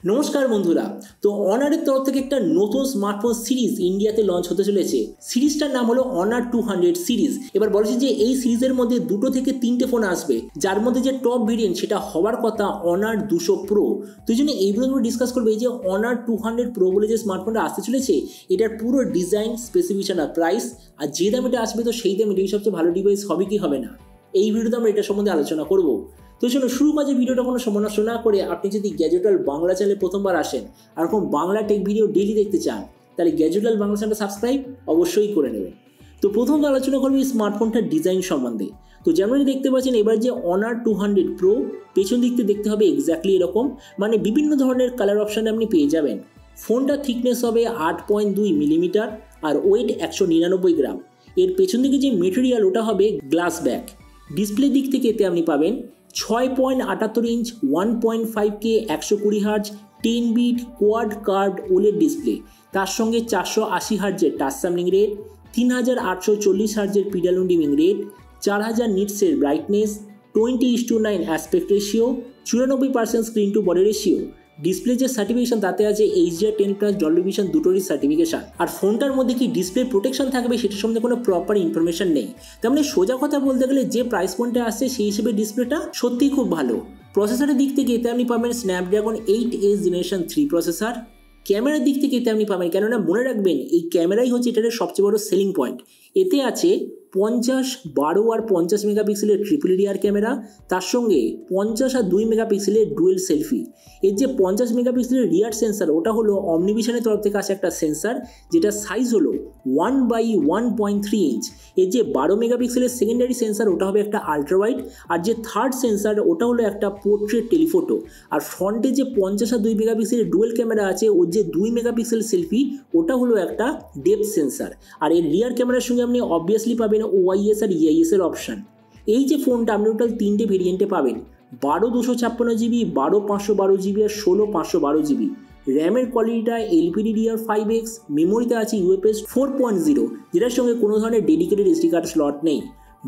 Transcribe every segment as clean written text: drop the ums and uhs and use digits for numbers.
নমস্কার বন্ধুরা। তো অনারের তরফ থেকে একটা নতুন স্মার্টফোন সিরিজ ইন্ডিয়াতে লঞ্চ হতে চলেছে। সিরিজটার নাম হলো অনার 200 সিরিজ। এবার বলছি যে এই সিরিজের মধ্যে 2 থেকে 3টে ফোন আসবে, যার মধ্যে যে টপ ভেরিয়েন্ট সেটা হওয়ার কথা অনার 200 প্রো। তো এই জন্য এই ভিডিওতে ডিসকাস করবে এই যে অনার 200 প্রো বলে যে স্মার্টফোনটা আসতে চলেছে, এটার পুরো ডিজাইন, স্পেসিফিকেশন আর প্রাইস, আর যে দাম এটা আসবে তো সেই দাম এটাই সবচেয়ে ভালো ডিভাইস হবে কি হবে না, এই ভিডিওতে আমরা এটা সম্বন্ধে আলোচনা করবো। তো চলো শুরু কাজে ভিডিওটা কোনো সময় নষ্ট না করে আপনি যদি গ্যাজেটাল বাংলা চ্যানেলে প্রথমবার আসেন আর কোনো বাংলা টেক ভিডিও ডেইলি দেখতে চান, তাহলে গ্যাজেটাল বাংলা চ্যানেলটা সাবস্ক্রাইব অবশ্যই করে নেবেন। তো প্রথমত আলোচনা করবো এই স্মার্টফোনটার ডিজাইন সম্বন্ধে। তো যেমন দেখতে পাচ্ছেন এবার যে অনার 200 প্রো, পেছন দিক থেকে দেখতে হবে এক্স্যাক্টলি এরকম, মানে বিভিন্ন ধরনের কালার অপশান আপনি পেয়ে যাবেন। ফোনটা থিকনেস হবে 8.2 মিলিমিটার আর ওয়েট 199 গ্রাম। এর পেছন দিকে যে মেটেরিয়াল ওটা হবে গ্লাস ব্যাক। ডিসপ্লে দিক থেকে এতে আপনি পাবেন 6.78 inch 1.5K 120 hertz 10 bit quad curved OLED display, তার সঙ্গে 480 হার্জের টাচ স্যাম্পলিং রেট, 3840 হার্জের পিডালুন ডিমিং রেট, 4000 নিটসের brightness, 20:9 aspect ratio, 94% screen to body ratio. Display যে সার্টিফিকেশন তাতে আছে HDR10+ ডলবি ভিশন দুটোরই সার্টিফিকেশন। আর ফোনটার মধ্যে কি ডিসপ্লে প্রোটেকশন থাকবে সেটার সম্বন্ধে কোনো প্রপার ইনফরমেশন নেই। তার মানে সোজা কথা বলতে গেলে যে প্রাইস পয়েন্টে আসছে সেই হিসেবে ডিসপ্লেটা সত্যিই খুব ভালো। প্রসেসরের দিক থেকে এতে আপনি পাবেন স্ন্যাপড্রাগন 8S জেনারেশন 3 প্রসেসর। ক্যামেরার দিক থেকে এতে আপনি পাবেন, কেননা মনে রাখবেন এই ক্যামেরাই হচ্ছে এটার সবচেয়ে বড় সেলিং পয়েন্ট। এতে আছে 50, 12 আর 50 মেগাপিক্সেলের ট্রিপল রিয়ার ক্যামেরা, তার সঙ্গে 50 আর 2 মেগাপিক্সেলের ডুয়েল সেলফি। এর যে 50 মেগাপিক্সেলের রিয়ার সেন্সার ওটা হলো অমনিভিশনের তরফ থেকে আসে একটা সেন্সার, যেটা সাইজ হলো 1/1.3 ইঞ্চ। এর যে 12 মেগাপিক্সেলের সেকেন্ডারি সেন্সার ওটা হবে একটা আলট্রাওয়াইড, আর যে থার্ড সেন্সার ওটা হলো একটা পোর্ট্রেট টেলিফোটো। আর ফ্রন্টে যে 50 আর 2 মেগাপিক্সেলের ডুয়েল ক্যামেরা আছে, ওর যে 2 মেগাপিক্সেল সেলফি ওটা হলো একটা ডেপথ সেন্সার। আর এর রিয়ার ক্যামেরার সঙ্গে আপনি অবভিয়াসলি পাবেন OIS আর EIS এর অপশান। এই যে ফোনটা আপনি টোটাল 3টে ভেরিয়েন্টে পাবেন, 12/256 GB, 12/512 GB আর 16/512 GB। র্যামের কোয়ালিটিটা LPDDR5X, মেমোরিতে আছে UFS 4.0, যেটার সঙ্গে কোনো ধরনের ডেডিকেটেড SD কার্ড স্লট নেই।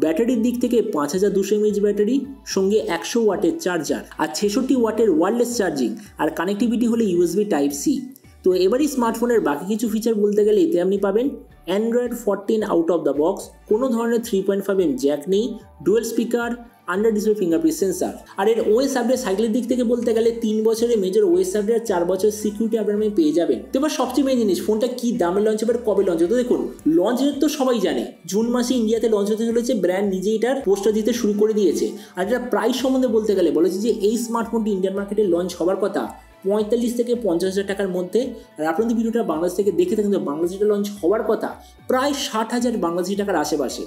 ব্যাটারির দিক থেকে 5200 mAh ব্যাটারি, সঙ্গে 100 ওয়াটের চার্জার আর 66 ওয়াটের ওয়্যারলেস চার্জিং, আর কানেক্টিভিটি হলে USB Type-C। তো এবারই স্মার্টফোনের বাকি কিছু ফিচার বলতে গেলে এতে আপনি পাবেন Android 14 out of the box, কোনো ধরনের 3.5mm জ্যাক নেই, dual speaker, under display fingerprint sensor. আর এর OS আপডেট সাইকেলের দিক থেকে বলতে গেলে 3 বছরের মেজর OS আপডেট আর 4 বছরের সিকিউরিটি আপডেট আপনি পেয়ে যাবেন। তো এবার সবচেয়ে মেন জিনিস, ফোনটা কি দামে লঞ্চ হবে, কবে লঞ্চ হবে। তো দেখুন, লঞ্চ রেট তো সবাই জানে, জুন মাসে ইন্ডিয়াতে লঞ্চ হতে চলেছে। ব্র্যান্ড নিজে এটার পোস্টার দিতে শুরু করে দিয়েছে। আর এটা প্রাইস সম্বন্ধে বলতে গেলে বলেছে যে এই স্মার্টফোনটি ইন্ডিয়ান মার্কেটে লঞ্চ হওয়ার কথা 45 থেকে 50,000 টাকার মধ্যে। আর আপনাদের ভিডিওটা বাংলাদেশ থেকে দেখে থাকেন, বাংলাদেশে লঞ্চ হওয়ার কথা প্রায় 60,000 বাংলাদেশি টাকার আশেপাশে।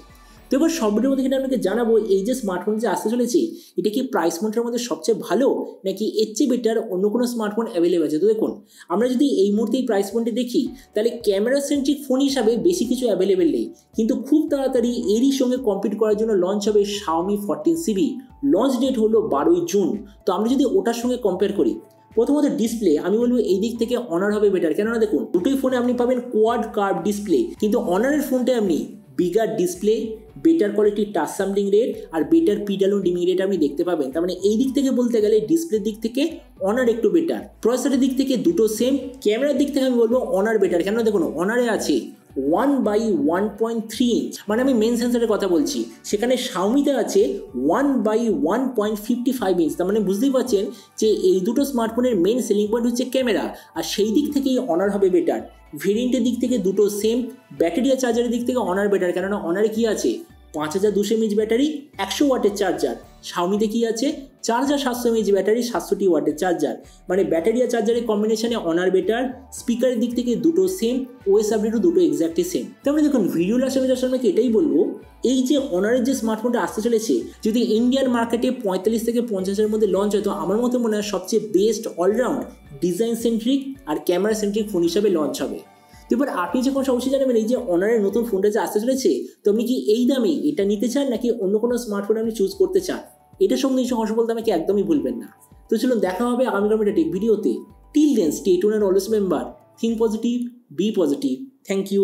তো এবার সব ভিডিওর মধ্যে কিন্তু আপনাকে জানাবো এই যে স্মার্টফোন যে আসতে চলেছে এটা কি প্রাইস পয়েন্টের মধ্যে সবচেয়ে ভালো, নাকি এর চেয়ে বেটার অন্য কোনো স্মার্টফোন অ্যাভেলেবেল আছে। তো দেখুন, আমরা যদি এই মুহূর্তে এই প্রাইস পয়েন্টে দেখি, তাহলে ক্যামেরা সেন্ট্রিক ফোন হিসাবে বেশি কিছু অ্যাভেলেবেল নেই, কিন্তু খুব তাড়াতাড়ি এরই সঙ্গে কম্পিট করার জন্য লঞ্চ হবে Xiaomi 14CB। লঞ্চ ডেট হলো 12ই জুন। তো আমরা যদি ওটার সঙ্গে কম্পেয়ার করি, প্রথমত ডিসপ্লে আমি বলবো এই দিক থেকে অনার হবে বেটার, কেননা দেখুন দুটোই ফোনে আপনি পাবেন কোয়াড কার্ভ ডিসপ্লে, কিন্তু অনারের ফোনটায় আপনি বিগার ডিসপ্লে, বেটার কোয়ালিটির টাচ স্যাম্পলিং রেট আর বেটার পিডালুন ডিমিং রেট আপনি দেখতে পাবেন। তার মানে এই দিক থেকে বলতে গেলে ডিসপ্লের দিক থেকে অনার একটু বেটার। প্রসেসরের দিক থেকে দুটো সেম। ক্যামেরার দিক থেকে আমি বলবো অনার বেটার, কেননা দেখুন অনারে আছে 1/1.3 ইঞ্চ, মানে আমি মেন সেন্সরের কথা বলছি। সেখানে Xiaomiতে আছে 1/1.55 ইঞ্চ। তার মানে বুঝতেই পারছেন যে এই দুটো স্মার্টফোনের মেন সেলিং পয়েন্ট হচ্ছে ক্যামেরা, আর সেই দিক থেকেই অনার হবে বেটার। ভেরিয়েন্টের দিক থেকে দুটো সেম। ব্যাটারি আর চার্জারের দিক থেকে অনার বেটার, কেননা অনারে কি আছে 5200 mAh ব্যাটারি, 100 ওয়াটের চার্জার। Xiaomiতে কি আছে 4700 mAh ব্যাটারি, 700 ওয়াটের চার্জার। মানে ব্যাটারি আর চার্জারের কম্বিনেশনে অনার বেটার। স্পিকারের দিক থেকে দুটো সেম, OS আপডেটও দুটো এক্স্যাক্টলি সেম। তারপরে দেখুন ভিডিও লাস্টে আপনাকে এটাই বলবো, এই যে অনারের যে স্মার্টফোনটা আসতে চলেছে যদি ইন্ডিয়ান মার্কেটে 45 থেকে 50,000 মধ্যে লঞ্চ হয়, তো আমার মতে মনে হয় সবচেয়ে বেস্ট অলরাউন্ড ডিজাইন সেন্ট্রিক আর ক্যামেরা সেন্ট্রিক ফোন হিসাবে লঞ্চ হবে। তো এবার আপনি যখন অবশ্যই জানাবেন এই যে অনারের নতুন ফোনটা যে আসতে চলেছে, তো আপনি কি এই দামে এটা নিতে চান, নাকি অন্য কোনো স্মার্টফোন আপনি চুজ করতে চান, এটা সম্বন্ধে কিছু কথা বলতে আমাকে একদমই ভুলবেন না। তো চলুন দেখা হবে আগামীকাল একটা টেক ভিডিওতে। Till then stay tuned and always remember, think positive, be positive. Thank you.